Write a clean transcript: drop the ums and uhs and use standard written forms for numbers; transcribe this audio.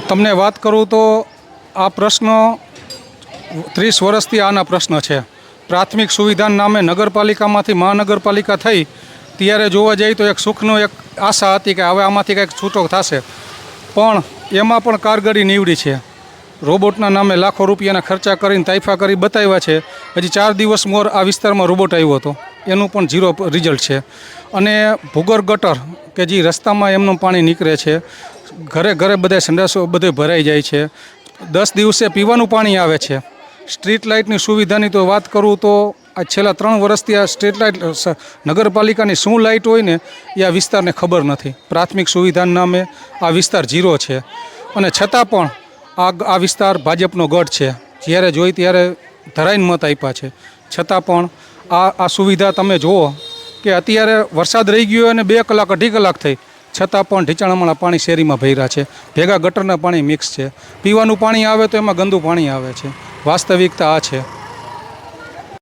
તમને વાત કરું તો આ પ્રશ્ન 30 વર્ષથી આના પ્રશ્ન છે. પ્રાથમિક સુવિધાના નામે નગરપાલિકામાંથી મહાનગરપાલિકા થઈ ત્યારે જોવા જઈએ તો એક સુખનો એક આશા હતી કે હવે આમાંથી કંઈક છૂટો થશે, પણ એમાં પણ કારગરી નીવડી છે. રોબોટના નામે લાખો રૂપિયાના ખર્ચા કરીને તાઇફા કરી બતાવ્યા છે. હજી 4 દિવસ મોર આ વિસ્તારમાં રોબોટ આવ્યો હતો, એનું પણ 0 રિઝલ્ટ છે. અને ભૂગર્ભ ગટર કે જે રસ્તામાં એમનું પાણી નીકળે છે, ઘરે ઘરે બધા સંડાસો બધે ભરાઈ જાય છે. 10 દિવસે પીવાનું પાણી આવે છે. સ્ટ્રીટ લાઇટની સુવિધાની તો વાત કરું તો આ છેલ્લા 3 વર્ષથી આ સ્ટ્રીટ લાઇટ નગરપાલિકાની શું લાઇટ હોય ને એ આ વિસ્તારને ખબર નથી. પ્રાથમિક સુવિધાના નામે આ વિસ્તાર 0 છે. અને છતાં પણ આ વિસ્તાર ભાજપનો ગઢ છે. જ્યારે જોઈ ત્યારે ધરાઈને મત આપ્યા છે. છતાં પણ આ સુવિધા તમે જુઓ કે અત્યારે વરસાદ રહી ગયો અને 2 કલાક 2.5 કલાક થઈ, છતાં પણ ઢીચાણામાં પાણી શેરીમાં ભર્યા છે. ભેગા ગટરના પાણી મિક્સ છે. પીવાનું પાણી આવે તો એમાં ગંદુ પાણી આવે છે. વાસ્તવિકતા આ છે.